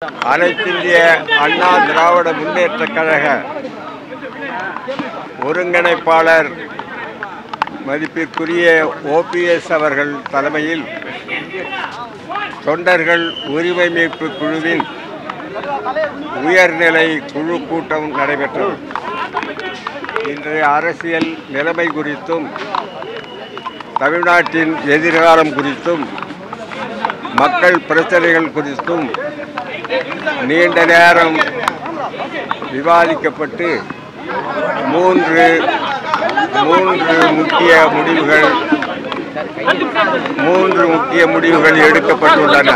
அனைத்திந்திய அண்ணா திராவிட முன்னேற்றக் கழக ஒருங்கிணைப்பாளர் மதிப்பிற்குரிய ஓபிஎஸ் அவர்கள் தலைமையில் தொண்டர்கள் உரிமை மீட்பு குழுவின் உயர்நிலை குழு கூட்டம் நடைபெற்றது. இன்றைய அரசியல் நிலைமை குறித்தும் தமிழ்நாட்டின் எதிர்காலம் குறித்தும் மக்கள் பிரச்சனைகள் குறித்தும் நீண்ட நேரம் விவாதிக்கப்பட்டு மூன்று முக்கிய முடிவுகள் எடுக்கப்பட்டுள்ளன.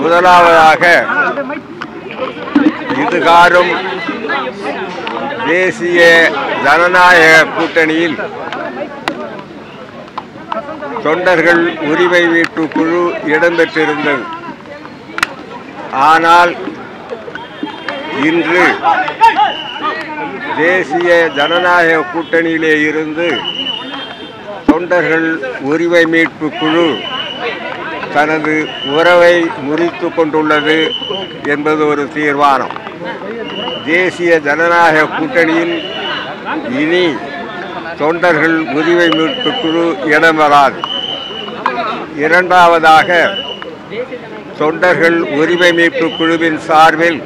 முதலாவதாக, இதுகாரும் தேசிய ஜனநாயக கூட்டணியில் தொண்டர்கள் உரிமை மீட்பு குழு இடம்பெற்றிருந்தது. ஆனால் இன்று தேசிய ஜனநாயக கூட்டணியிலே இருந்து தொண்டர்கள் உரிமை மீட்பு குழு தனது உறவை முறித்து கொண்டுள்ளது என்பது ஒரு தீர்மானம். தேசிய ஜனநாயக கூட்டணியில் இனி தொண்டர்கள் உரிமை மீட்பு குழு இடம்பெறாது. இரண்டாவதாக, தொண்டர்கள் உரிமை மீட்பு குழுவின் சார்பில்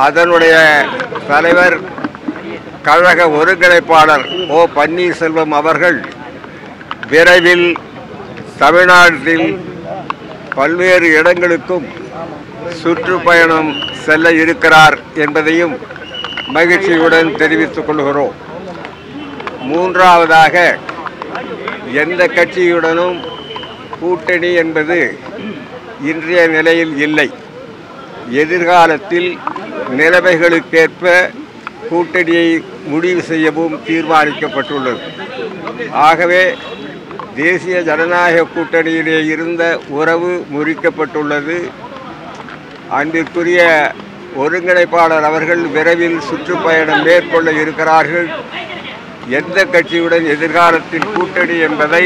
அதனுடைய தலைவர் கழக ஒருங்கிணைப்பாளர் ஓ பன்னீர்செல்வம் அவர்கள் விரைவில் தமிழ்நாட்டில் பல்வேறு இடங்களுக்கும் சுற்றுப்பயணம் செல்ல இருக்கிறார் என்பதையும் மகிழ்ச்சியுடன் தெரிவித்துக் கொள்கிறோம். மூன்றாவதாக, எந்த கட்சியுடனும் கூட்டணி என்பது இன்றைய நிலையில் இல்லை. எதிர்காலத்தில் நிலைமைகளுக்கேற்ப கூட்டணியை முடிவு செய்யவும் தீர்மானிக்கப்பட்டுள்ளது. ஆகவே தேசிய ஜனநாயக கூட்டணியிலே இருந்த உறவு முறிக்கப்பட்டுள்ளது. அன்பிற்குரிய ஒருங்கிணைப்பாளர் அவர்கள் விரைவில் சுற்றுப்பயணம் மேற்கொள்ள இருக்கிறார்கள். எந்த கட்சியுடன் எதிர்காலத்தில் கூட்டணி என்பதை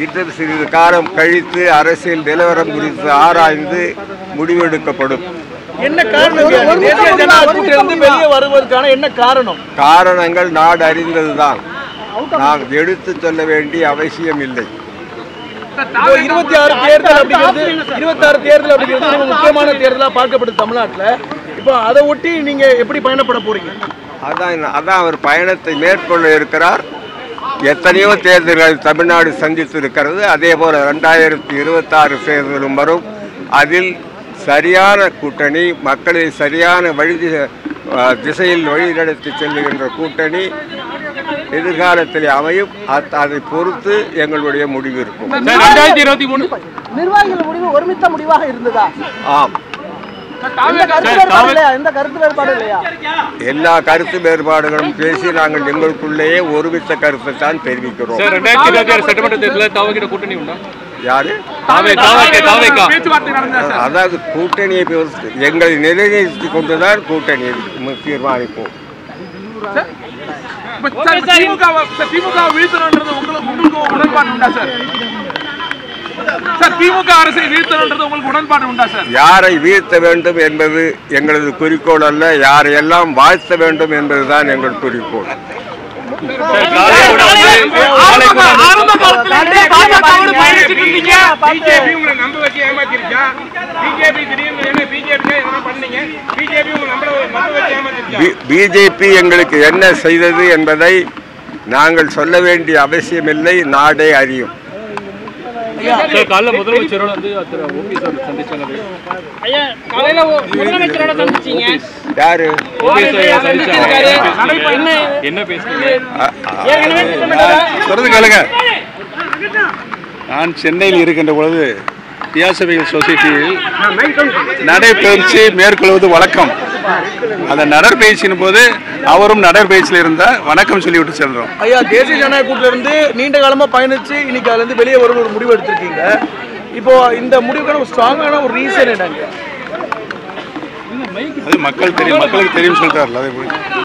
இன்னும் சிறிது காலம் கழித்து அரசியல் நிலவரம் குறித்து ஆராய்ந்து முடிவெடுக்கப்படும். என்ன காரணம்? காரணங்கள் நாடு அறிந்ததுதான். நாம் எடுத்து சொல்ல வேண்டிய அவசியம் இல்லை. 26 தேர்தல் அப்படிங்கிறது முக்கியமான தேர்தலாக பார்க்கப்படுது தமிழ்நாட்டில். இப்போ அதை ஒட்டி நீங்க எப்படி பயணப்பட போறீங்க? அதான் அவர் பயணத்தை மேற்கொள்ள இருக்கிறார். எத்தனையோ தேர்தல்கள் தமிழ்நாடு சந்தித்து இருக்கிறது. அதே போல 2026 தேர்தலும் வரும். அதில் சரியான கூட்டணி, மக்களை சரியான திசையில் வழிநடத்தி செல்லுகின்ற கூட்டணி எதிர்காலத்தில் அமையும். அதை பொறுத்து எங்களுடைய முடிவு இருக்கும். 2023 நிர்வாகிகள் முடிவு ஒருமித்த முடிவாக இருந்ததா? ஆம். எல்லா கருத்து வேறுபாடுகளும் பேசி நாங்கள் எங்களுக்குள்ளேயே ஒருமித்த கருத்தை தான் தெரிவிக்கிறோம். யாரு? அதாவது கூட்டணியை எங்களை நிலைநிறுத்திக் கொண்டுதான் கூட்டணியை தீர்மானிப்போம். யாரை வீழ்த்த வேண்டும் என்பது எங்களது குறிக்கோள் அல்ல. யாரையெல்லாம் வாழ்த்த வேண்டும் என்பதுதான் எங்கள் குறிக்கோள். பிஜேபி எங்களுக்கு என்ன செய்தது என்பதை நாங்கள் சொல்ல வேண்டிய அவசியமில்லை. நாடே அறியும். நான் சென்னையில் இருக்கின்ற பொழுது தியாசபைகள் சொசைட்டியில் நடைபயிற்சி மேற்கொள்வது வழக்கம். அந்த நடைபயிற்சியின் போது அவரும் நடைபயிற்சியில் இருந்தால் வணக்கம் சொல்லிவிட்டு செல்றோம். ஐயா, தேசிய ஜனநாயக கூட்டில இருந்து நீண்ட காலமா பயணிச்சு இன்னைக்கு அதுல இருந்து வெளியே வரும் ஒரு முடிவு எடுத்திருக்கீங்க. இப்போ இந்த முடிவுக்கான ஒரு ஸ்ட்ராங்கான ஒரு ரீசன் என்னங்க? அது மக்களுக்கு தெரியும் சொல்றாருல.